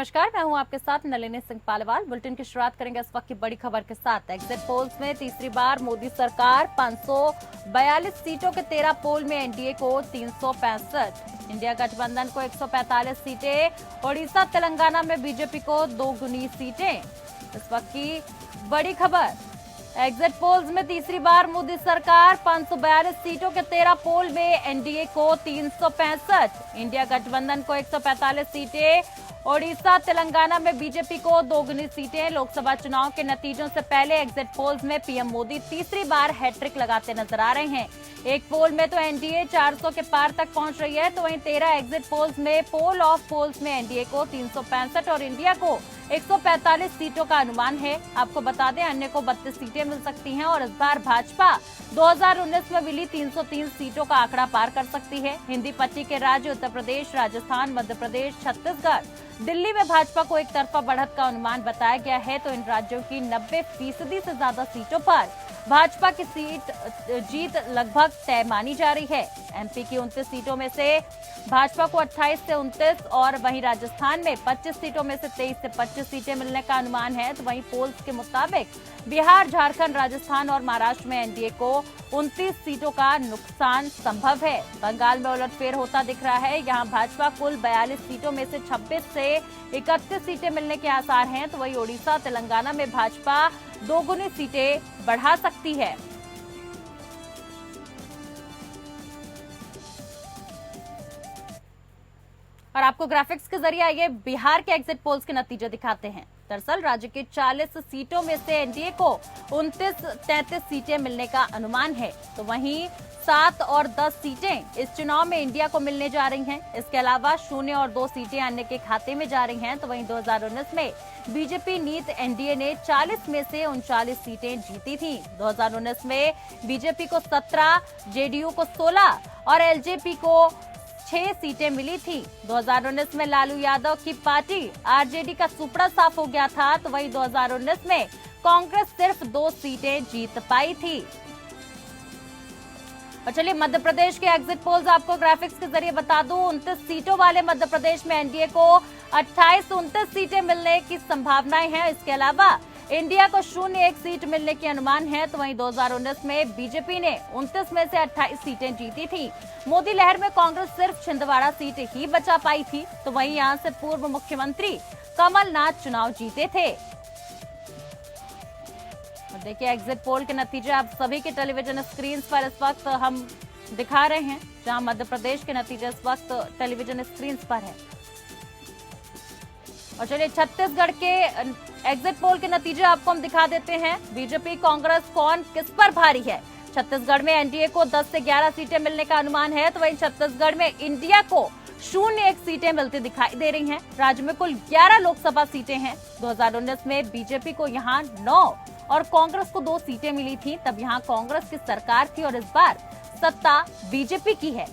नमस्कार, मैं हूं आपके साथ नलिनी सिंह पालीवाल। बुलेटिन की शुरुआत करेंगे इस वक्त की बड़ी खबर के साथ। एग्जिट पोल्स में तीसरी बार मोदी सरकार, 542 सीटों के 13 पोल में एनडीए को 365, इंडिया गठबंधन को 145 सीटें, ओडिशा तेलंगाना में बीजेपी को 2 गुनी सीटें। इस वक्त की बड़ी खबर, एग्जिट पोल्स में तीसरी बार मोदी सरकार, 542 सीटों के 13 पोल में एनडीए को 365, इंडिया गठबंधन को 145 सीटें, ओडिशा तेलंगाना में बीजेपी को 2 गुनी सीटें। लोकसभा चुनाव के नतीजों से पहले एग्जिट पोल्स में पीएम मोदी तीसरी बार हैट्रिक लगाते नजर आ रहे हैं। एक पोल में तो एनडीए 400 के पार तक पहुंच रही है, तो वहीं 13 एग्जिट पोल्स में पोल ऑफ पोल्स में एनडीए को 365 और इंडिया को 145 सीटों का अनुमान है। आपको बता दें, अन्य को 32 सीटें मिल सकती हैं और इस बार भाजपा 2019 में मिली 303 सीटों का आंकड़ा पार कर सकती है। हिंदी पट्टी के राज्य उत्तर प्रदेश, राजस्थान, मध्य प्रदेश, छत्तीसगढ़, दिल्ली में भाजपा को एक तरफा बढ़त का अनुमान बताया गया है, तो इन राज्यों की 90% से ज्यादा सीटों पर भाजपा की जीत लगभग तय मानी जा रही है। एमपी की 29 सीटों में से भाजपा को 28 से 29 और वहीं राजस्थान में 25 सीटों में से 23 से 25 सीटें मिलने का अनुमान है। तो वहीं पोल्स के मुताबिक बिहार, झारखंड, राजस्थान और महाराष्ट्र में एनडीए को 29 सीटों का नुकसान संभव है। बंगाल में उलटफेर होता दिख रहा है, यहाँ भाजपा कुल 42 सीटों में से 26 से 31 सीटें मिलने के आसार हैं। तो वहीं ओडिशा, तेलंगाना में भाजपा 2 गुनी सीटें बढ़ा सकती है। और आपको ग्राफिक्स के जरिए आइए बिहार के एग्जिट पोल्स के नतीजे दिखाते हैं। दरअसल राज्य के 40 सीटों में से एनडीए को 29-33 सीटें मिलने का अनुमान है, तो वहीं 7 और 10 सीटें इस चुनाव में इंडिया को मिलने जा रही हैं। इसके अलावा 0 और 2 सीटें अन्य के खाते में जा रही हैं। तो वहीं 2019 में बीजेपी नीत एनडीए ने 40 में से 39 सीटें जीती थी। 2019 में बीजेपी को 17, जेडीयू को 16 और एलजेपी को 6 सीटें मिली थी। 2019 में लालू यादव की पार्टी आरजेडी का सुपड़ा साफ हो गया था, तो वहीं 2019 में कांग्रेस सिर्फ 2 सीटें जीत पाई थी। और चलिए मध्य प्रदेश के एग्जिट पोल्स आपको ग्राफिक्स के जरिए बता दूं। 29 सीटों वाले मध्य प्रदेश में एनडीए को 28-29 सीटें मिलने की संभावनाएं हैं। इसके अलावा इंडिया को 0-1 सीट मिलने की अनुमान है। तो वहीं 2019 में बीजेपी ने 29 में से 28 सीटें जीती थी। मोदी लहर में कांग्रेस सिर्फ छिंदवाड़ा सीट ही बचा पाई थी, तो वहीं यहां से पूर्व मुख्यमंत्री कमलनाथ चुनाव जीते थे। देखिए एग्जिट पोल के नतीजे आप सभी के टेलीविजन स्क्रीन पर इस वक्त हम दिखा रहे हैं, जहां मध्य प्रदेश के नतीजे इस वक्त टेलीविजन स्क्रीन पर है। और चलिए छत्तीसगढ़ के एग्जिट पोल के नतीजे आपको हम दिखा देते हैं। बीजेपी, कांग्रेस कौन किस पर भारी है। छत्तीसगढ़ में एनडीए को 10 से 11 सीटें मिलने का अनुमान है, तो वहीं छत्तीसगढ़ में इंडिया को 0-1 सीटें मिलती दिखाई दे रही हैं। राज्य में कुल 11 लोकसभा सीटें हैं। 2019 में बीजेपी को यहां 9 और कांग्रेस को 2 सीटें मिली थी, तब यहां कांग्रेस की सरकार थी और इस बार सत्ता बीजेपी की है।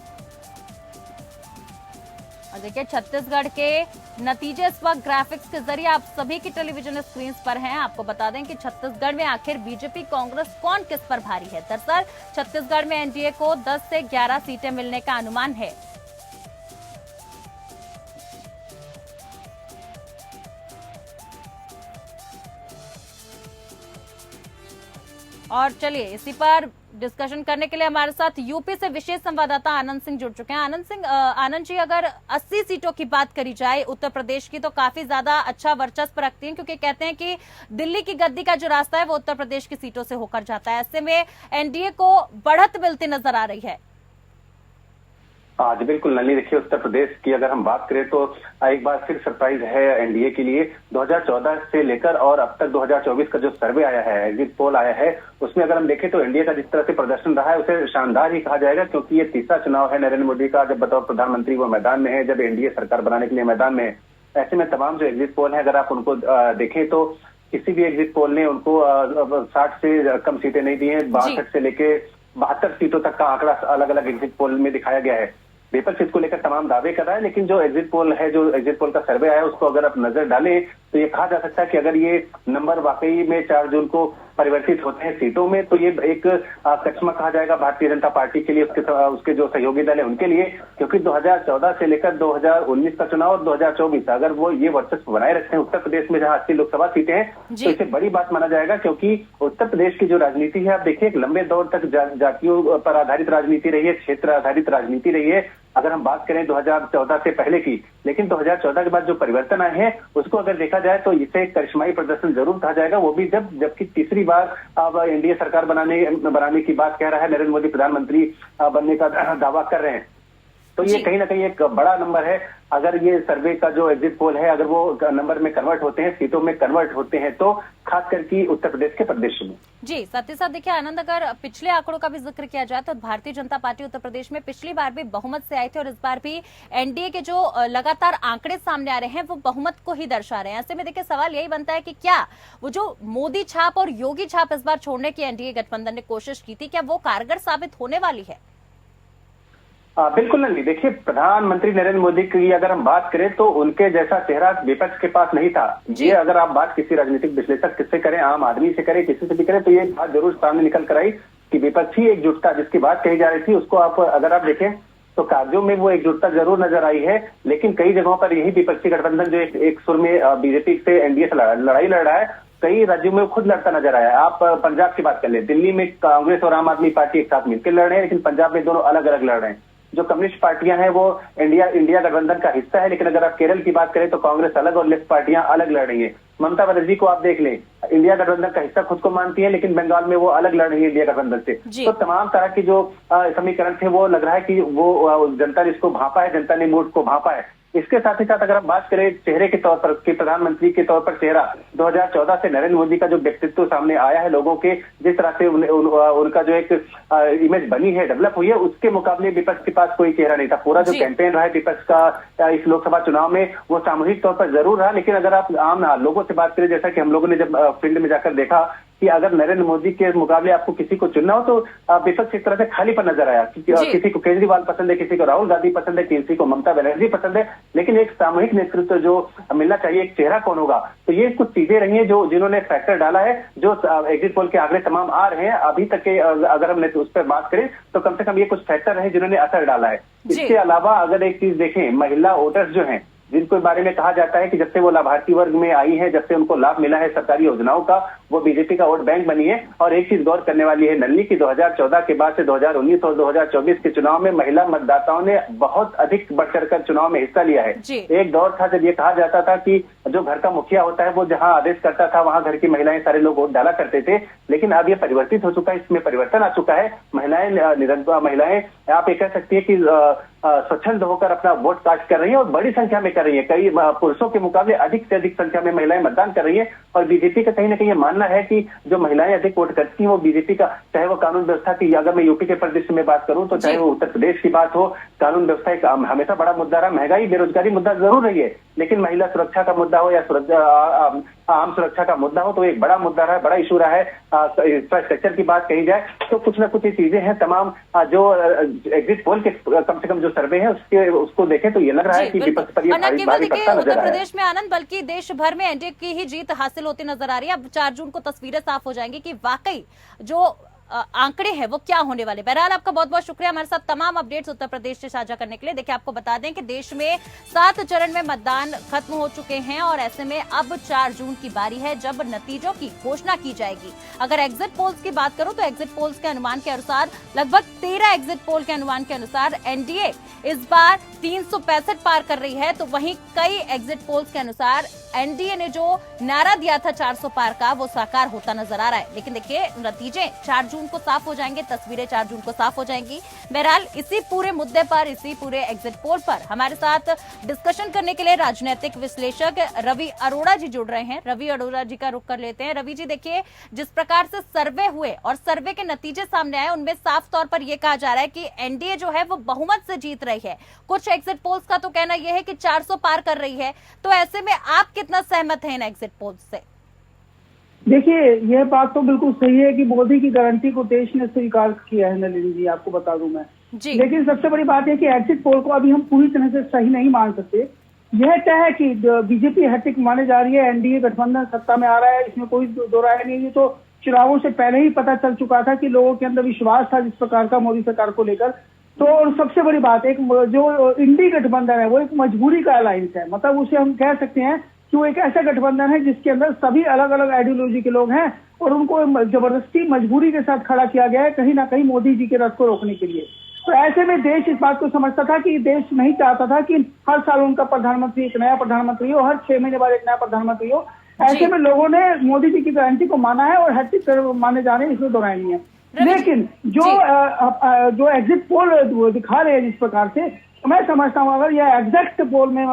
और देखिए छत्तीसगढ़ के नतीजे इस वक्त ग्राफिक्स के जरिए आप सभी की टेलीविजन स्क्रीन पर हैं। आपको बता दें कि छत्तीसगढ़ में आखिर बीजेपी, कांग्रेस कौन किस पर भारी है। दरअसल छत्तीसगढ़ में एनडीए को 10 से 11 सीटें मिलने का अनुमान है। और चलिए इसी पर डिस्कशन करने के लिए हमारे साथ यूपी से विशेष संवाददाता आनंद सिंह जुड़ चुके हैं। आनंद जी, अगर 80 सीटों की बात करी जाए उत्तर प्रदेश की, तो काफी ज्यादा अच्छा वर्चस्व रखती हैं, क्योंकि कहते हैं कि दिल्ली की गद्दी का जो रास्ता है वो उत्तर प्रदेश की सीटों से होकर जाता है। ऐसे में एनडीए को बढ़त मिलती नजर आ रही है। जी बिल्कुल नलिनी, देखिए उत्तर प्रदेश की अगर हम बात करें तो एक बार फिर सरप्राइज है एनडीए के लिए। 2014 से लेकर और अब तक 2024 का जो सर्वे आया है, एग्जिट पोल आया है, उसमें अगर हम देखें तो एनडीए का जिस तरह से प्रदर्शन रहा है उसे शानदार ही कहा जाएगा, क्योंकि ये तीसरा चुनाव है नरेंद्र मोदी का जब बतौर प्रधानमंत्री वो मैदान में है, जब एनडीए सरकार बनाने के लिए मैदान में है। ऐसे में तमाम जो एग्जिट पोल है, अगर आप उनको देखें तो किसी भी एग्जिट पोल ने उनको 60 से कम सीटें नहीं दी है। 62 से लेके 72 सीटों तक का आंकड़ा अलग अलग एग्जिट पोल में दिखाया गया है। विपक्ष इसको लेकर तमाम दावे कर रहा है, लेकिन जो एग्जिट पोल है, जो एग्जिट पोल का सर्वे आया है, उसको अगर आप नजर डालें तो ये कहा जा सकता है कि अगर ये नंबर वाकई में 4 जून को परिवर्तित होते हैं सीटों में, तो ये एक करिश्मा कहा जाएगा भारतीय जनता पार्टी के लिए, उसके जो सहयोगी दल है उनके लिए, क्योंकि 2014 से लेकर 2019 का चुनाव और 2024 अगर वो ये वर्चस्व बनाए रखते हैं उत्तर प्रदेश में जहां 80 लोकसभा सीटें हैं, तो इसे बड़ी बात माना जाएगा। क्योंकि उत्तर प्रदेश की जो राजनीति है, आप देखिए एक लंबे दौर तक जातियों पर आधारित राजनीति रही है, क्षेत्र आधारित राजनीति रही है, अगर हम बात करें 2014 से पहले की। लेकिन 2014 के बाद जो परिवर्तन आए हैं उसको अगर देखा जाए तो इसे एक करिश्माई प्रदर्शन जरूर कहा जाएगा, वो भी जबकि तीसरी बार अब एनडीए सरकार बनाने की बात कह रहा है, नरेंद्र मोदी प्रधानमंत्री बनने का दावा कर रहे हैं। तो ये कहीं ना कहीं एक बड़ा नंबर है। अगर ये सर्वे का जो एग्जिट पोल है अगर वो नंबर में कन्वर्ट होते हैं, सीटों में कन्वर्ट होते हैं, तो खास करके उत्तर प्रदेश के परिदृश्य में। जी साथ ही साथ देखिए आनंद, अगर पिछले आंकड़ों का भी जिक्र किया जाए तो भारतीय जनता पार्टी उत्तर प्रदेश में पिछली बार भी बहुमत से आई थी और इस बार भी एनडीए के जो लगातार आंकड़े सामने आ रहे हैं वो बहुमत को ही दर्शा रहे हैं। ऐसे में देखिए सवाल यही बनता है कि क्या वो जो मोदी छाप और योगी छाप इस बार छोड़ने की एनडीए गठबंधन ने कोशिश की थी, क्या वो कारगर साबित होने वाली है? बिल्कुल नहीं। देखिए प्रधानमंत्री नरेंद्र मोदी की अगर हम बात करें तो उनके जैसा चेहरा विपक्ष के पास नहीं था। ये अगर आप बात किसी राजनीतिक विश्लेषक किससे करें, आम आदमी से करें, किसी से भी करें, तो ये बात जरूर सामने निकल कर आई कि विपक्षी एकजुटता जिसकी बात कही जा रही थी उसको आप अगर आप देखें तो कार्यों में वो एकजुटता जरूर नजर आई है। लेकिन कई जगहों पर यही विपक्षी गठबंधन जो एक सुर में बीजेपी से एनडीए से लड़ाई लड़ रहा है, कई राज्यों में खुद लड़ता नजर आया। आप पंजाब की बात कर ले, दिल्ली में कांग्रेस और आम आदमी पार्टी एक साथ मिलकर लड़ रहे हैं, लेकिन पंजाब में दोनों अलग अलग लड़ रहे हैं। जो कम्युनिस्ट पार्टियां हैं वो इंडिया गठबंधन का हिस्सा है, लेकिन अगर आप केरल की बात करें तो कांग्रेस अलग और लेफ्ट पार्टियां अलग लड़ रही है। ममता बनर्जी को आप देख लें, इंडिया गठबंधन का हिस्सा खुद को मानती है, लेकिन बंगाल में वो अलग लड़ रही है इंडिया गठबंधन से। तो तमाम तरह की जो समीकरण थे वो लग रहा है कि वो जनता ने इसको भांपा है, जनता ने मूड को भांपा है। इसके साथ ही साथ अगर हम बात करें चेहरे के तौर पर कि प्रधानमंत्री के तौर पर चेहरा 2014 से नरेंद्र मोदी का जो व्यक्तित्व सामने आया है, लोगों के जिस तरह से उनका जो एक इमेज बनी है, डेवलप हुई है, उसके मुकाबले विपक्ष के पास कोई चेहरा नहीं था। पूरा जो कैंपेन रहा है विपक्ष का इस लोकसभा चुनाव में वो सामूहिक तौर पर जरूर रहा, लेकिन अगर आप आम लोगों से बात करें, जैसा कि हम लोगों ने जब फील्ड में जाकर देखा कि अगर नरेंद्र मोदी के मुकाबले आपको किसी को चुनना हो तो विपक्ष इस तरह से खाली पर नजर आया। किसी को केजरीवाल पसंद है, किसी को राहुल गांधी पसंद है, किसी को ममता बनर्जी पसंद है, लेकिन एक सामूहिक नेतृत्व जो मिलना चाहिए, एक चेहरा कौन होगा, तो ये कुछ चीजें रही हैं जो जिन्होंने फैक्टर डाला है। जो एग्जिट पोल के आंकड़े तमाम आ रहे हैं अभी तक के, अगर हम उस पर बात करें तो कम से कम ये कुछ फैक्टर रहे जिन्होंने असर डाला है। इसके अलावा अगर एक चीज देखें, महिला वोटर्स जो हैं जिनको बारे में कहा जाता है कि जब से वो लाभार्थी वर्ग में आई है, जब से उनको लाभ मिला है सरकारी योजनाओं का, वो बीजेपी का वोट बैंक बनी है। और एक चीज गौर करने वाली है नल्ली की 2014 के बाद से 2019 और 2024 के चुनाव में महिला मतदाताओं ने बहुत अधिक बढ़ चढ़कर चुनाव में हिस्सा लिया है। एक दौर था जब ये कहा जाता था कि जो घर का मुखिया होता है वो जहां आदेश करता था वहां घर की महिलाएं सारे लोग वोट डाला करते थे, लेकिन अब ये परिवर्तित हो चुका है, इसमें परिवर्तन आ चुका है। महिलाएं आप ये कह सकती है कि स्वच्छंद होकर अपना वोट कास्ट कर रही है और बड़ी संख्या में कर रही है। कई पुरुषों के मुकाबले अधिक से अधिक संख्या में महिलाएं मतदान कर रही है। और बीजेपी का कहीं ना कहीं ये मानना है कि जो महिलाएं अधिक वोट करती हैं वो बीजेपी का, चाहे वो कानून व्यवस्था की, अगर मैं यूपी के परिदृश्य में बात करूं तो चाहे वो उत्तर प्रदेश की बात हो, कानून व्यवस्था एक हमेशा बड़ा मुद्दा रहा। महंगाई बेरोजगारी मुद्दा जरूर रही है, लेकिन महिला सुरक्षा का मुद्दा हो या आम सुरक्षा का मुद्दा हो तो एक बड़ा मुद्दा रहा है, बड़ा इशू रहा है। इंफ्रास्ट्रक्चर की बात कही जाए तो कुछ ना कुछ ये चीजें हैं। तमाम जो एग्जिट पोल के कम से कम जो सर्वे है उसको देखें तो ये लग रहा है कि विपक्ष पर ये भारी पड़ता नजर आ रहा है। प्रदेश में आनंद, बल्कि देश भर में एनडीए की ही जीत हासिल होती नजर आ रही है। अब 4 जून को तस्वीरें साफ हो जाएंगी कि वाकई जो आंकड़े हैं वो क्या होने वाले। बहरहाल आपका बहुत बहुत शुक्रिया हमारे साथ तमाम अपडेट्स उत्तर प्रदेश से साझा करने के लिए। देखिए आपको बता दें कि देश में 7 चरण में मतदान खत्म हो चुके हैं और ऐसे में अब 4 जून की बारी है जब नतीजों की घोषणा की जाएगी। अगर एग्जिट पोल्स की बात करूं तो एग्जिट पोल्स के अनुमान के अनुसार, लगभग 13 एग्जिट पोल के अनुमान के अनुसार एनडीए इस बार 365 पार कर रही है, तो वहीं कई एग्जिट पोल्स के अनुसार एनडीए ने जो नारा दिया था 400 पार का वो साकार होता नजर आ रहा है। लेकिन देखिए नतीजे 4 जून को साफ हो जाएंगे, तस्वीरें 4 जून को साफ हो जाएंगी। बहरहाल इसी पूरे मुद्दे पर, इसी पूरे एग्जिट पोल पर हमारे साथ डिस्कशन करने के लिए राजनीतिक विश्लेषक रवि अरोड़ा जी जुड़ रहे हैं। रवि अरोड़ा जी का रुख कर लेते हैं। रवि जी देखिए, जिस प्रकार से सर्वे हुए और सर्वे के नतीजे सामने आए उनमें साफ तौर पर यह कहा जा रहा है कि एनडीए जो है वो बहुमत से जीत रही है। कुछ एग्जिट पोल्स का तो कहना यह है कि 400 पार कर रही है। तो ऐसे में आप कितना सहमत हैं इन एग्जिट पोल्स से? देखिए, यह बात तो बिल्कुल सही है कि मोदी की गारंटी को देश ने स्वीकार किया है नलिनी जी, आपको बता दूं मैं जी। लेकिन सबसे बड़ी बात है कि एग्जिट पोल को अभी हम पूरी तरह से सही नहीं मान सकते। यह तय है कि बीजेपी हैट्रिक माने जा रही है, एनडीए गठबंधन सत्ता में आ रहा है, इसमें कोई दो राय नहीं है। तो चुनावों से पहले ही पता चल चुका था कि लोगों के अंदर विश्वास था जिस प्रकार का मोदी सरकार को लेकर। तो और सबसे बड़ी बात, एक जो इंडी गठबंधन है वो एक मजबूरी का अलायंस है, मतलब उसे हम कह सकते हैं कि वो एक ऐसा गठबंधन है जिसके अंदर सभी अलग अलग आइडियोलॉजी के लोग हैं और उनको जबरदस्ती मजबूरी के साथ खड़ा किया गया है कहीं ना कहीं मोदी जी के रथ को रोकने के लिए। तो ऐसे में देश इस बात को समझता था कि देश नहीं चाहता था कि हर साल उनका प्रधानमंत्री एक नया प्रधानमंत्री हो, हर 6 महीने बाद एक नया प्रधानमंत्री हो। ऐसे में लोगों ने मोदी जी की गारंटी को माना है और हैट्रिक माने जा रहे हैं, इसमें दोहराई नहीं है। लेकिन जो एग्जिट पोल दिखा रहे हैं जिस प्रकार से, तो मैं समझता हूं अगर यह एग्जैक्ट पोल में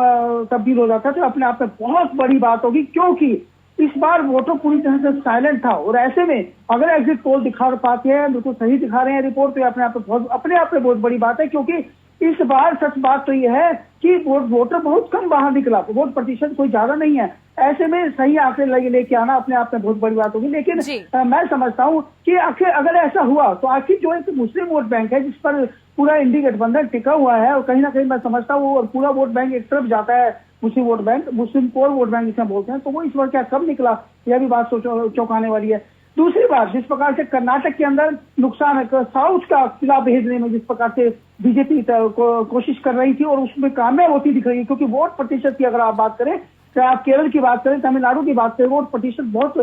तब्दील हो जाता तो अपने आप में बहुत बड़ी बात होगी, क्योंकि इस बार वोटर पूरी तरह से साइलेंट था। और ऐसे में अगर एग्जिट पोल दिखा पाते हैं, बिल्कुल सही दिखा रहे हैं रिपोर्ट, तो अपने आप में बहुत बड़ी बात है। क्योंकि इस बार सच बात तो यह है कि वोटर बहुत कम बाहर निकला, वोट प्रतिशत कोई ज्यादा नहीं है। ऐसे में सही आंकड़े लेके आना अपने आप में बहुत बड़ी बात होगी। लेकिन मैं समझता हूं कि आखिर अगर ऐसा हुआ तो आखिर जो एक मुस्लिम वोट बैंक है जिस पर पूरा इंडी गठबंधन टिका हुआ है, और कहीं ना कहीं मैं समझता हूँ और पूरा वोट बैंक एक तरफ जाता है, मुस्लिम वोट बैंक, मुस्लिम कोर वोट बैंक जिसे बोलते हैं, तो वो इस बार क्या कब निकला, यह भी बात चौंकाने वाली है। दूसरी बात, जिस प्रकार से कर्नाटक के अंदर नुकसान है, साउथ का किला भेजने में जिस प्रकार से बीजेपी कोशिश कर रही थी और उसमें कामयाब होती दिख रही है, क्योंकि वोट प्रतिशत की अगर आप बात करें, चाहे आप केरल की बात करें, तमिलनाडु की बात करें, वोट प्रतिशत बहुत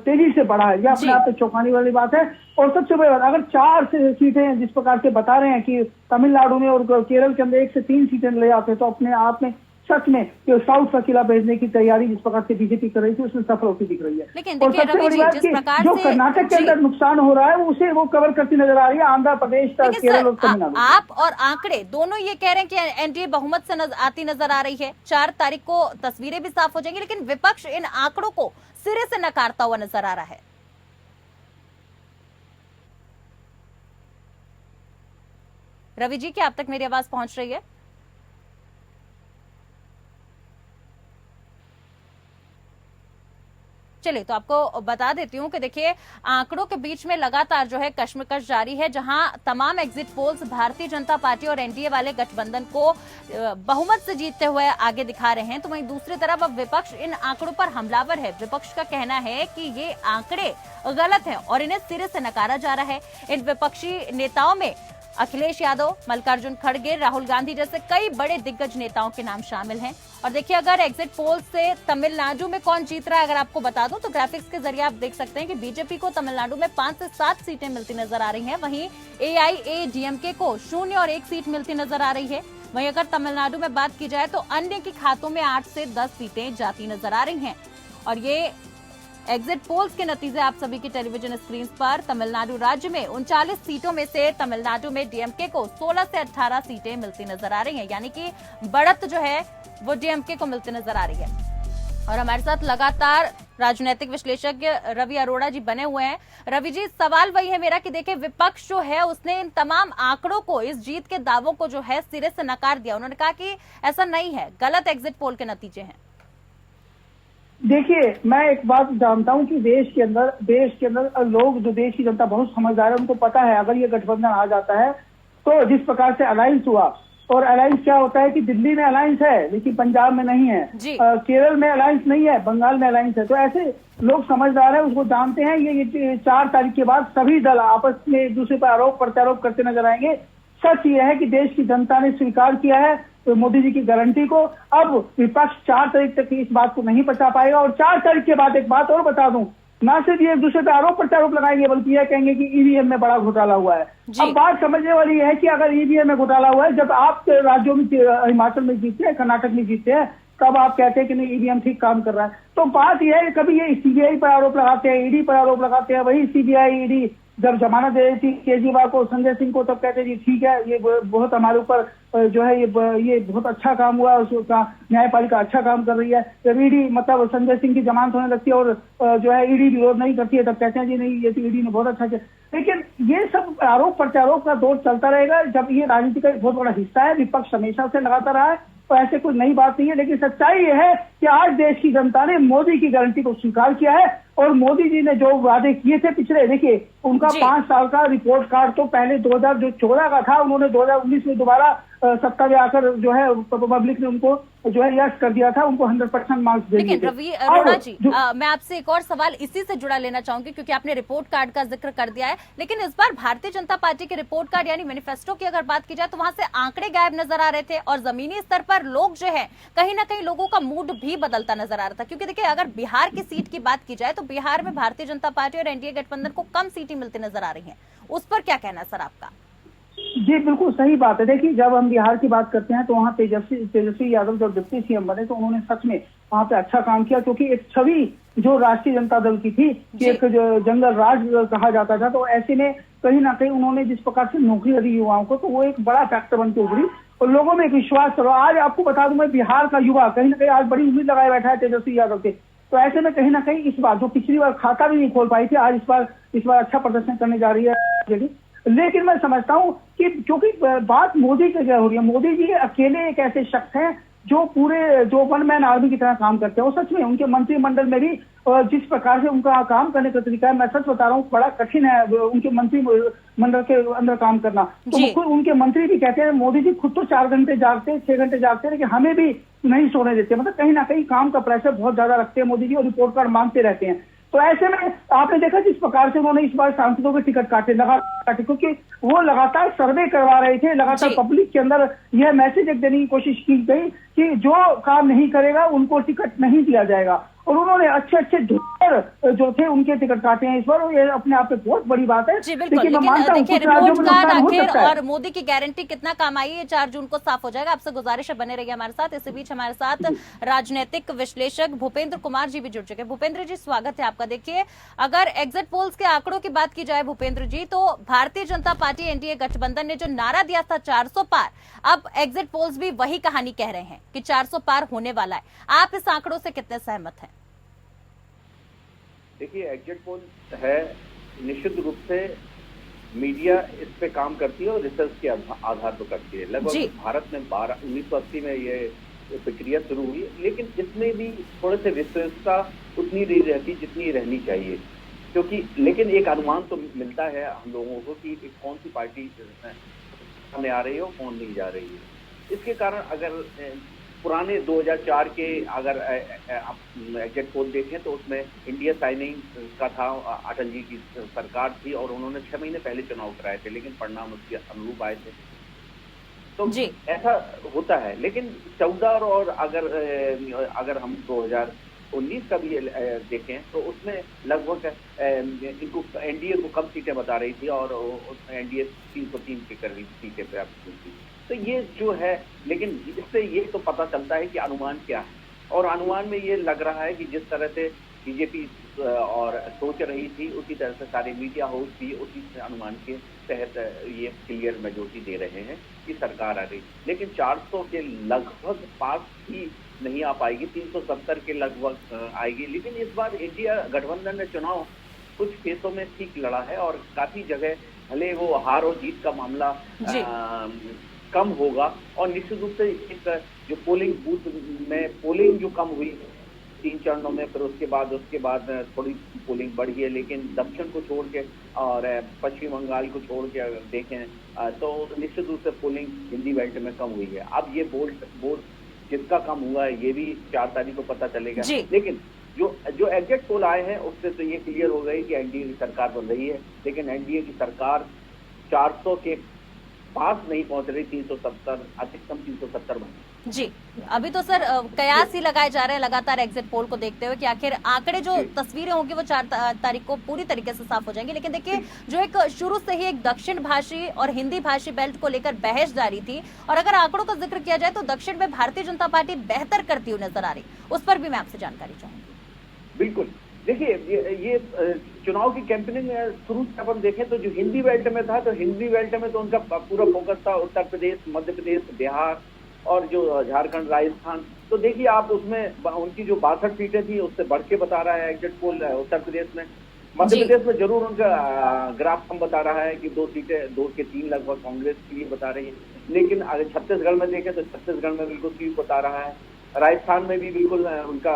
तेजी से बढ़ा है, यह अपने आप में चौंकाने वाली बात है। और सबसे बड़ी बात, अगर 4 सीटें जिस प्रकार से बता रहे हैं कि तमिलनाडु में और केरल के अंदर 1 से 3 सीटें ले आते हैं, तो अपने आप में सच में साउथ का किला भेजने की तैयारी जिस प्रकार से बीजेपी कर रही थी उसमें सफल होती दिख रही है। लेकिन और सबसे बड़ी बात कि जो कर्नाटक के अंदर नुकसान हो रहा है उसे वो कवर करती नजर आ रही है आंध्र प्रदेश, केरल और तमिलनाडु। आप और आंकड़े दोनों ये कह रहे हैं कि एनडीए बहुमत से आती नजर आ रही है, 4 तारीख को तस्वीरें भी साफ हो जाएंगी, लेकिन विपक्ष इन आंकड़ों को सिरे से नकारता हुआ नजर आ रहा है। रवि जी, क्या अब तक मेरी आवाज पहुंच रही है? चलिए, तो आपको बता देती हूँ कि देखिए, आंकड़ों के बीच में लगातार जो है कश्मकश जारी है, जहां तमाम exit polls Bharatiya Janata party और एनडीए वाले गठबंधन को बहुमत से जीतते हुए आगे दिखा रहे हैं। तो वहीं दूसरी तरफ अब विपक्ष इन आंकड़ों पर हमलावर है। विपक्ष का कहना है कि ये आंकड़े गलत हैं और इन्हें सिरे से नकारा जा रहा है। इन विपक्षी नेताओं में अखिलेश यादव, मल्लिकार्जुन खड़गे, राहुल गांधी जैसे कई बड़े दिग्गज नेताओं के नाम शामिल हैं। और देखिए, अगर एग्जिट पोल से तमिलनाडु में कौन जीत रहा है अगर आपको बता दूं, तो ग्राफिक्स के जरिए आप देख सकते हैं कि बीजेपी को तमिलनाडु में 5 से 7 सीटें मिलती नजर आ रही हैं। वहीं एआईएडीएमके को 0 और 1 सीट मिलती नजर आ रही है। वहीं अगर तमिलनाडु में बात की जाए तो अन्य के खातों में 8 से 10 सीटें जाती नजर आ रही हैं। और ये एग्जिट पोल्स के नतीजे आप सभी की टेलीविजन स्क्रीन पर। तमिलनाडु राज्य में 39 सीटों में से तमिलनाडु में डीएमके को 16 से 18 सीटें मिलती नजर आ रही हैं, यानी कि बढ़त जो है वो डीएमके को मिलती नजर आ रही है। और हमारे साथ लगातार राजनीतिक विश्लेषज्ञ रवि अरोड़ा जी बने हुए हैं। रवि जी, सवाल वही है मेरा कि देखिए, विपक्ष जो है उसने इन तमाम आंकड़ों को, इस जीत के दावों को जो है सिरे से नकार दिया। उन्होंने कहा कि ऐसा नहीं है, गलत एग्जिट पोल के नतीजे हैं। देखिए, मैं एक बात जानता हूं कि देश के अंदर लोग, जो देश की जनता बहुत समझदार है, उनको पता है अगर ये गठबंधन आ जाता है तो जिस प्रकार से अलायंस हुआ, और अलायंस क्या होता है कि दिल्ली में अलायंस है लेकिन पंजाब में नहीं है, केरल में अलायंस नहीं है, बंगाल में अलायंस है। तो ऐसे लोग समझदार है, उसको जानते हैं। ये 4 तारीख के बाद सभी दल आपस में एक दूसरे पर आरोप प्रत्यारोप करते नजर आएंगे। सच ये है कि देश की जनता ने स्वीकार किया है तो मोदी जी की गारंटी को। अब विपक्ष 4 तारीख तक इस बात को नहीं बचा पाएगा। और 4 तारीख के बाद एक बात और बता दूं, ना सिर्फ ये एक दूसरे पे आरोप प्रत्यारोप लगाएंगे, बल्कि यह कहेंगे कि ईवीएम में बड़ा घोटाला हुआ है। अब बात समझने वाली है कि अगर ईवीएम में घोटाला हुआ है, जब आप राज्यों में, हिमाचल में जीतते हैं, कर्नाटक में जीतते हैं, तब आप कहते हैं कि नहीं ईवीएम ठीक काम कर रहा है। तो बात यह है, कभी ये सीबीआई पर आरोप लगाते हैं, ईडी पर आरोप लगाते हैं। वही सीबीआई ईडी जब जमानत दे रही थी केजरीवाल को, संजय सिंह को, तब कहते जी ठीक है, ये बहुत हमारे ऊपर जो है ये बहुत अच्छा काम हुआ, उसका न्यायपालिका अच्छा काम कर रही है। जब ईडी, मतलब संजय सिंह की जमानत होने लगती है और जो है ईडी विरोध नहीं करती है, तब कहते हैं जी नहीं, ये तो ईडी ने बहुत अच्छा किया। लेकिन ये सब आरोप प्रत्यारोप का दौर चलता रहेगा। जब ये राजनीति का एक बहुत बड़ा हिस्सा है, विपक्ष हमेशा से लगाता रहा है, तो ऐसे कोई नई बात नहीं है। लेकिन सच्चाई ये है कि आज देश की जनता ने मोदी की गारंटी को स्वीकार किया है। और मोदी जी ने जो वादे किए थे पिछले, देखिए उनका 5 साल का रिपोर्ट कार्ड तो पहले 2014 का था, उन्होंने 2019 में दोबारा सत्ता में आकर जो है पब्लिक ने उनको जो है यश कर दिया था, उनको 100% मार्क्स दे दिए लेकिन थे। रवि अरोड़ा जी, मैं आपसे एक और सवाल इसी से जुड़ा लेना चाहूंगी, क्योंकि आपने रिपोर्ट कार्ड का जिक्र कर दिया है, लेकिन इस बार भारतीय जनता पार्टी के रिपोर्ट कार्ड यानी मैनिफेस्टो की अगर बात की जाए तो वहां से आंकड़े गायब नजर आ रहे थे और जमीनी स्तर पर लोग जो है कहीं ना कहीं लोगों का मूड भी बदलता नजर आ रहा था। क्योंकि देखिए, अगर बिहार की सीट की बात की जाए तो बिहार में भारतीय जनता पार्टी और एनडीए गठबंधन को कम सीटें मिलती नजर आ रही हैं, उस पर क्या कहना है सर आपका? जी बिल्कुल सही बात है। देखिए, जब हम बिहार की बात करते हैं तो वहाँ तेजस्वी यादव जब डिप्टी सीएम बने तो उन्होंने सच में वहाँ पे अच्छा काम किया, क्योंकि एक छवि जो राष्ट्रीय जनता दल की थी कि एक जो जंगल राज कहा जाता था, तो ऐसे में कहीं ना कहीं उन्होंने जिस प्रकार से नौकरी दी युवाओं को, तो वो एक बड़ा फैक्टर बन के उभरी और लोगों में एक विश्वास करो। आज आपको बता दूं, मैं बिहार का युवा कहीं ना कहीं आज बड़ी उम्मीद लगाए बैठा है तेजस्वी यादव के। तो ऐसे में कहीं ना कहीं इस बार जो पिछली बार खाता भी नहीं खोल पाई थी, आज इस बार अच्छा प्रदर्शन करने जा रही है। लेकिन मैं समझता हूं कि क्योंकि बात मोदी की क्या हो रही है, मोदी जी अकेले एक ऐसे शख्स हैं जो वन मैन आर्मी की तरह काम करते हैं। वो सच में उनके मंत्रिमंडल में भी जिस प्रकार से उनका काम करने का तरीका है, मैं सच बता रहा हूँ, बड़ा कठिन है उनके मंत्रिमंडल के अंदर काम करना। तो खुद उनके मंत्री भी कहते हैं, मोदी जी खुद तो 4 घंटे जागते, 6 घंटे जागते, लेकिन हमें भी नहीं सोने देते। मतलब कहीं ना कहीं काम का प्रेशर बहुत ज्यादा रखते हैं मोदी जी और रिपोर्ट कार्ड मांगते रहते हैं। तो ऐसे में आपने देखा जिस प्रकार से उन्होंने इस बार सांसदों के टिकट लगातार, क्योंकि वो लगातार सर्वे करवा रहे थे, लगातार पब्लिक के अंदर यह मैसेज देने की कोशिश की गई कि जो काम नहीं करेगा उनको टिकट नहीं दिया जाएगा। और उन्होंने अच्छे ढूंढर जो थे उनके टिकट काटे हैं इस बार, और ये अपने आप में बहुत बड़ी बात है। जी बिल्कुल, लेकिन देखिए रिपोर्ट कार्ड आखिर और मोदी की गारंटी कितना काम आई है 4 जून को साफ हो जाएगा। आपसे गुजारिश है बने रहिए हमारे साथ। इसी बीच हमारे साथ राजनीतिक विश्लेषक भूपेंद्र कुमार जी भी जुड़ चुके हैं। भूपेंद्र जी स्वागत है आपका। देखिए, अगर एग्जिट पोल्स के आंकड़ों की बात की जाए भूपेंद्र जी, तो भारतीय जनता पार्टी एनडीए गठबंधन ने जो नारा दिया था 400 पार, अब एग्जिट पोल्स भी वही कहानी कह रहे हैं कि 400 पार होने वाला है। आप इस आंकड़ों से कितने सहमत हैं? देखिए, एग्जिट पोल है, निश्चित रूप से मीडिया इस पे काम करती है और रिसर्च के आधार पर करती है। लगभग भारत में 1980 में ये प्रक्रिया शुरू हुई, लेकिन इसमें भी थोड़े से विश्वसनीयता उतनी नहीं रहती जितनी रहनी चाहिए, क्योंकि लेकिन एक अनुमान तो मिलता है हम लोगों को कि कौन सी पार्टी सामने आ रही है और कौन नहीं जा रही है। इसके कारण अगर पुराने 2004 के अगर एग्जिट पोल देखें तो उसमें इंडिया साइनिंग का था, अटल जी की सरकार थी और उन्होंने 6 महीने पहले चुनाव कराए थे, लेकिन परिणाम उसके अनुरूप आए थे। तो ऐसा होता है। लेकिन 14 और अगर हम 2019 का भी देखें तो उसमें लगभग इनको एनडीए को कम सीटें बता रही थी और एनडीए 303 के करीब सीटें प्राप्त हुई थी। तो ये जो है, लेकिन इससे ये तो पता चलता है कि अनुमान क्या है, और अनुमान में ये लग रहा है कि जिस तरह से बीजेपी और सोच रही थी उसी तरह से सारे मीडिया हाउस भी उसी अनुमान के तहत ये क्लियर मेजोरिटी दे रहे हैं कि सरकार आ रही। लेकिन 400 के लगभग पास ही नहीं आ पाएगी, 370 के लगभग आएगी। लेकिन इस बार इंडिया गठबंधन ने चुनाव कुछ केसों में ठीक लड़ा है और काफी जगह भले वो हार और जीत का मामला कम होगा, और निश्चित रूप से एक जो पोलिंग बूथ में पोलिंग जो कम हुई 3 चरणों में, फिर उसके बाद थोड़ी पोलिंग बढ़ी है, लेकिन दक्षिण को छोड़ के और पश्चिम बंगाल को छोड़ के अगर देखें तो निश्चित रूप से पोलिंग हिंदी बेल्ट में कम हुई है। अब ये बोर्ड जिसका कम हुआ है ये भी 4 तारीख को पता चलेगा। लेकिन जो एग्जिट पोल आए हैं उससे तो ये क्लियर हो गई कि एनडीए की सरकार बन रही है, लेकिन एनडीए की सरकार 400 के पास नहीं पहुंच रही, 370 अधिकतम 370 बने। जी, अभी तो सर कयास ही लगाए जा रहे हैं लगातार एग्जिट पोल को देखते हुए कि आखिर आंकड़े जो तस्वीरें होंगी वो 4 तारीख को पूरी तरीके से साफ हो जाएंगी। लेकिन देखिए, जो एक शुरू से ही एक दक्षिण भाषी और हिंदी भाषी बेल्ट को लेकर बहस जारी थी, और अगर आंकड़ों का जिक्र किया जाए तो दक्षिण में भारतीय जनता पार्टी बेहतर करती हुई नजर आ रही, उस पर भी मैं आपसे जानकारी चाहूंगी। बिल्कुल, देखिए ये चुनाव की कैंपेनिंग शुरू से अपन देखें तो जो हिंदी बेल्ट में था, तो हिंदी बेल्ट में तो उनका पूरा फोकस था उत्तर प्रदेश, मध्य प्रदेश, बिहार और जो झारखंड, राजस्थान। तो देखिए आप उसमें उनकी जो 62 सीटें थी उससे बढ़ के बता रहा है एग्जिट पोल उत्तर प्रदेश में। मध्य प्रदेश में जरूर उनका ग्राफ कम बता रहा है कि 2 सीटें 2 के 3 लगभग कांग्रेस के लिए बता रही है, लेकिन अगर छत्तीसगढ़ में देखें तो छत्तीसगढ़ में बिल्कुल ठीक बता रहा है। राजस्थान में भी बिल्कुल उनका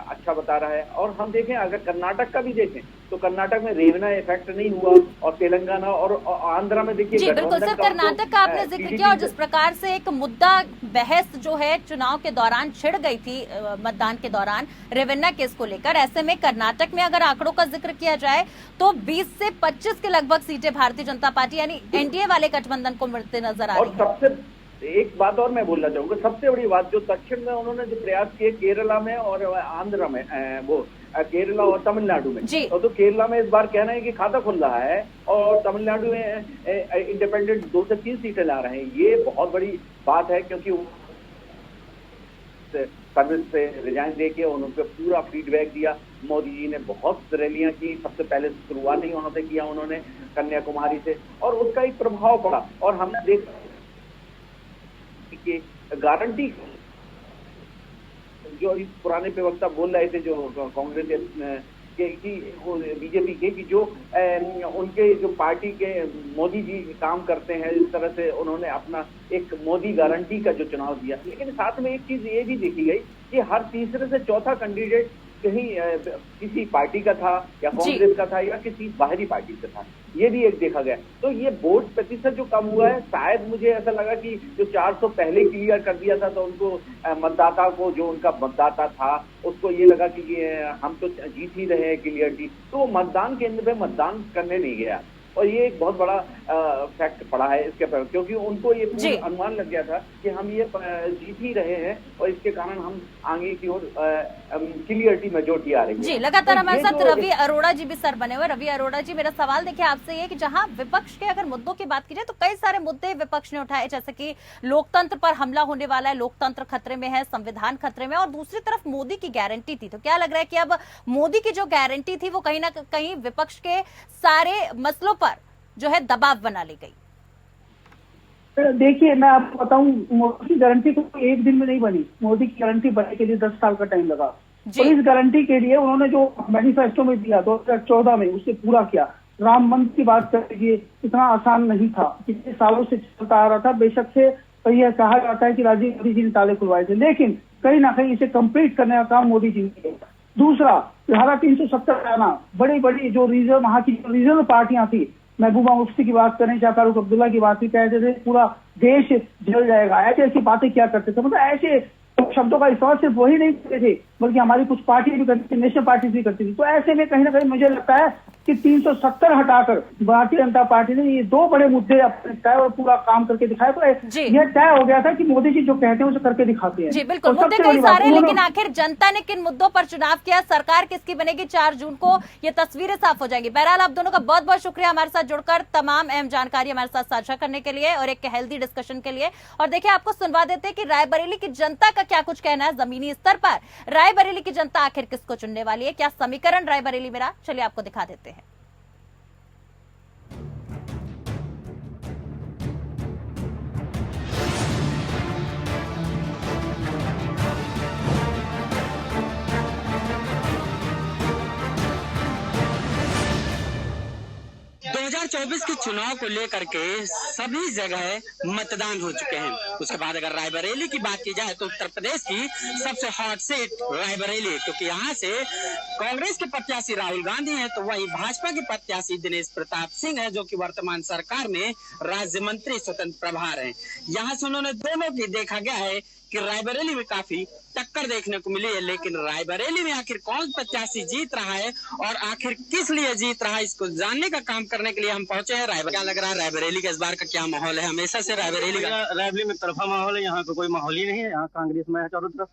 अच्छा बता रहा है। और हम देखें, अगर कर्नाटक का भी देखें तो कर्नाटक में रेवना इफेक्ट नहीं हुआ, और तेलंगाना और आंध्रा में देखिए। जी बिल्कुल सर, कर्नाटक का आपने जिक्र किया, और जिस प्रकार से एक मुद्दा बहस जो है चुनाव के दौरान छिड़ गई थी मतदान के दौरान रेवन्ना केस को लेकर, ऐसे में कर्नाटक में अगर आंकड़ों का जिक्र किया जाए तो 20 से 25 के लगभग सीटें भारतीय जनता पार्टी यानी एनडीए वाले गठबंधन को मिलते नजर आ रही है। सबसे एक बात और मैं बोलना चाहूंगा, सबसे बड़ी बात जो दक्षिण में उन्होंने जो प्रयास किए केरला में और आंध्र में, वो केरला और तमिलनाडु में, तो केरला में इस बार कहना है कि खाता खुल रहा है, और तमिलनाडु में इंडिपेंडेंट 2 से 3 सीटें ला रहे हैं। ये बहुत बड़ी बात है, क्योंकि सर्विस से रिजाइन देके उन्होंने पूरा फीडबैक दिया। मोदी जी ने बहुत रैलियां की, सबसे पहले शुरुआत ही वहां से किया उन्होंने, कन्याकुमारी से, और उसका एक प्रभाव पड़ा। और हमने देखा कि गारंटी जो इस पुराने प्रवक्ता बोल रहे थे, जो कांग्रेस की बीजेपी के, कि जो उनके जो पार्टी के मोदी जी काम करते हैं, इस तरह से उन्होंने अपना एक मोदी गारंटी का जो चुनाव दिया। लेकिन साथ में एक चीज ये भी देखी गई कि हर तीसरे से चौथा कैंडिडेट कहीं किसी पार्टी का था, या कांग्रेस का था, या किसी बाहरी पार्टी से था। ये भी एक देखा गया। तो ये वोट प्रतिशत जो कम हुआ है, शायद मुझे ऐसा लगा कि जो 400 पहले क्लियर कर दिया था, तो उनको मतदाता को, जो उनका मतदाता था, उसको ये लगा कि हम तो जीत ही रहे हैं क्लियरली, तो मतदान केंद्र पे मतदान करने नहीं गया। और ये एक बहुत बड़ा फैक्ट पड़ा है इसके पर, क्योंकि उनको ये पूरा अनुमान लग गया था कि हम ये जीत ही रहे हैं, और इसके कारण हम आगे की ओर क्लियरिटी मेजॉरिटी आ रही है। जी, लगातार हमारे साथ रवि अरोड़ा जी भी सर बने हुए। रवि अरोड़ा जी, मेरा सवाल देखिए आपसे ये कि जहां विपक्ष के अगर मुद्दों की बात की जाए तो कई सारे मुद्दे विपक्ष ने उठाए, जैसे कि लोकतंत्र पर हमला होने वाला है, लोकतंत्र खतरे में है, संविधान खतरे में, और दूसरी तरफ मोदी की गारंटी थी। तो क्या लग रहा है कि अब मोदी की जो गारंटी थी वो कहीं ना कहीं विपक्ष के सारे मसलों पर जो है दबाव बना ली गई? देखिए, मैं आपको बताऊं, मोदी की गारंटी तो एक दिन में नहीं बनी। मोदी की गारंटी बनने के लिए 10 साल का टाइम लगा। तो इस गारंटी के लिए उन्होंने जो मैनिफेस्टो में दिया 2014 में, उससे पूरा किया। राम मंदिर की बात कर लीजिए, इतना आसान नहीं था, कितने सालों से चलता आ रहा था। बेशक से यह कहा जाता है कि राजीव गांधी जी ने ताले खुलवाए थे, लेकिन कहीं ना कहीं इसे कंप्लीट करने का काम मोदी जी ने किया। दूसरा, धारा 370 लाना, बड़ी बड़ी जो वहां की रीजनल पार्टियां थी, महबूबा मुफ्ती की बात करें, या फारूक अब्दुल्ला की बात कहते थे पूरा देश जल जाएगा, ऐसी ऐसी बातें क्या करते थे। मतलब ऐसे शब्दों का इस्तेमाल सिर्फ वही नहीं करते थे, बल्कि हमारी कुछ पार्टियां भी करती थी, नेशनल पार्टी भी करती थी। तो ऐसे में कहीं ना कहीं मुझे लगता है कि 370 हटाकर भारतीय जनता पार्टी ने ये 2 बड़े मुद्दे अपने तय और पूरा काम करके दिखाया। तो यह तय हो गया था कि मोदी जी जो कहते हैं उसे करके दिखाते हैं। जी बिल्कुल, मुद्दे कई सारे हैं, लेकिन आखिर जनता ने किन मुद्दों पर चुनाव किया, सरकार किसकी बनेगी, 4 जून को ये तस्वीरें साफ हो जाएंगी। बहरहाल आप दोनों का बहुत बहुत शुक्रिया हमारे साथ जुड़कर, तमाम अहम जानकारी हमारे साथ साझा करने के लिए और एक हेल्दी डिस्कशन के लिए। और देखिए, आपको सुनवा देते हैं कि रायबरेली की जनता का क्या कुछ कहना है जमीनी स्तर पर। रायबरेली की जनता आखिर किसको चुनने वाली है, क्या समीकरण रायबरेली में रहा, चलिए आपको दिखा देते हैं। के चुनाव को लेकर के सभी जगह मतदान हो चुके हैं। उसके बाद अगर रायबरेली की बात की जाए तो उत्तर प्रदेश की सबसे हॉट सीट रायबरेली, क्योंकि यहाँ से कांग्रेस के प्रत्याशी राहुल गांधी हैं, तो वही भाजपा के प्रत्याशी दिनेश प्रताप सिंह है, जो कि वर्तमान सरकार में राज्य मंत्री स्वतंत्र प्रभार हैं। यहाँ से उन्होंने दोनों की देखा गया है कि रायबरेली में काफी टक्कर देखने को मिली है, लेकिन रायबरेली में आखिर कौन प्रत्याशी जीत रहा है और आखिर किस लिए जीत रहा है, इसको जानने का काम करने के लिए हम पहुंचे हैं रायबरेली। क्या लग रहा है रायबरेली का इस बार का क्या माहौल है? हमेशा से रायबरेली में तरफा माहौल है, यहाँ पे कोई माहौल ही नहीं है। यहाँ कांग्रेस में है चारों तरफ,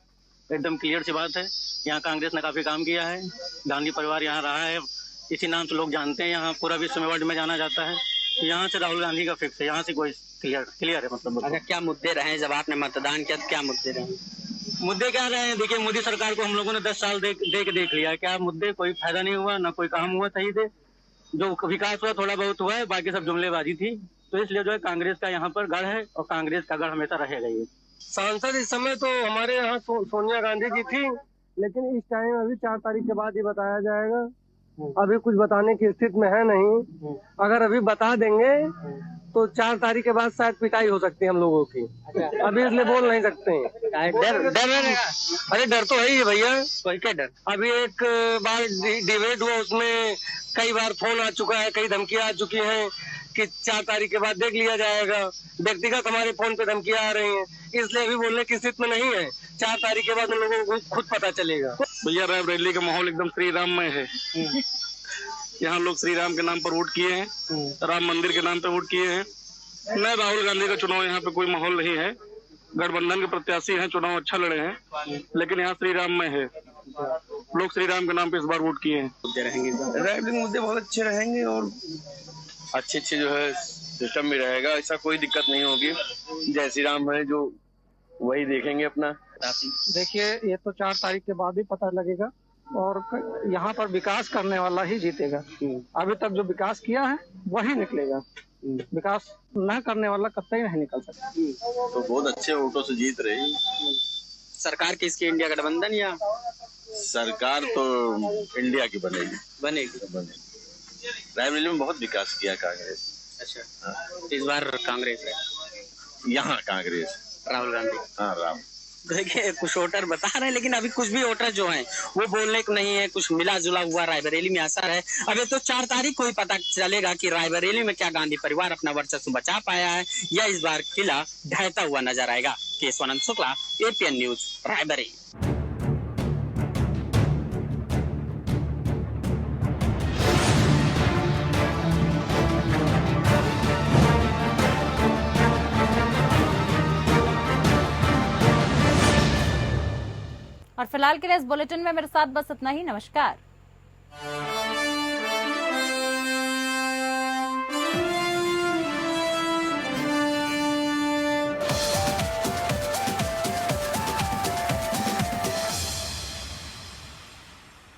एकदम क्लियर सी बात है। यहाँ कांग्रेस ने काफी काम किया है, गांधी परिवार यहाँ रहा है, इसी नाम से लोग जानते हैं, यहाँ पूरा विश्व में वर्ल्ड में जाना जाता है। तो यहाँ से राहुल गांधी का फिक्स है, यहाँ से कोई क्लियर है। मतलब अच्छा, क्या मुद्दे रहे जब आपने मतदान किया, क्या मुद्दे रहे? मुद्दे क्या रहे हैं? देखिए, मोदी सरकार को हम लोगों ने 10 साल देख लिया है। क्या मुद्दे? कोई फायदा नहीं हुआ, ना कोई काम हुआ सही से। जो विकास हुआ थोड़ा बहुत हुआ है, बाकी सब जुमलेबाजी थी। तो इसलिए जो है कांग्रेस का यहाँ पर गढ़ है और कांग्रेस का गढ़ हमेशा रहेगा। ये सांसद इस समय तो हमारे यहाँ सोनिया गांधी जी थी, लेकिन इस टाइम अभी 4 तारीख के बाद ही बताया जाएगा। अभी कुछ बताने की स्थिति में है नहीं। अगर अभी बता देंगे तो 4 तारीख के बाद शायद पिटाई हो सकती है हम लोगों की। अभी इसलिए बोल नहीं सकते हैं। अरे डर तो है ही भैया। कोई क्या डर? अभी एक बार डिबेट हुआ, उसमें कई बार फोन आ चुका है, कई धमकियां आ चुकी हैं कि 4 तारीख के बाद देख लिया जाएगा। व्यक्तिगत हमारे फोन पे धमकियां आ रही हैं, इसलिए अभी बोलने की स्थिति में नहीं है। 4 तारीख के बाद उन लोगों को खुद पता चलेगा। भैया रायबरेली का माहौल एकदम श्री राममय है। यहाँ लोग श्री राम के नाम पर वोट किए हैं, राम मंदिर के नाम पे वोट किए हैं। न राहुल गांधी का चुनाव यहाँ पे कोई माहौल नहीं है। गठबंधन के प्रत्याशी हैं, चुनाव अच्छा लड़े हैं, लेकिन यहाँ श्री राम में है। लोग श्री राम के नाम पे इस बार वोट किए हैं। रायबरेली मुद्दे बहुत अच्छे रहेंगे और अच्छे जो है सिस्टम भी रहेगा, ऐसा कोई दिक्कत नहीं होगी। जय श्री राम है जो वही देखेंगे अपना। देखिए, ये तो 4 तारीख के बाद ही पता लगेगा और यहाँ पर विकास करने वाला ही जीतेगा। अभी तक जो विकास किया है वही निकलेगा, विकास न करने वाला कतई नहीं निकल सकता। तो बहुत अच्छे वोटों से जीत रही सरकार किसकी, इंडिया गठबंधन या सरकार? तो इंडिया की बनेगी। रायबरेली में बहुत विकास किया कांग्रेस। अच्छा, इस बार कांग्रेस है यहाँ, कांग्रेस राहुल गांधी। हाँ, राम। देखिए, कुछ वोटर बता रहे हैं, लेकिन अभी कुछ भी वोटर जो हैं वो बोलने को नहीं है। कुछ मिला जुला हुआ रायबरेली में असर है। अभी तो 4 तारीख को ही पता चलेगा कि रायबरेली में क्या गांधी परिवार अपना वर्चस्व बचा पाया है या इस बार किला ढहता हुआ नजर आएगा। Keshavanand Shukla, APN news, Raebareli. और फिलहाल के लिए इस बुलेटिन में मेरे साथ बस इतना ही। नमस्कार।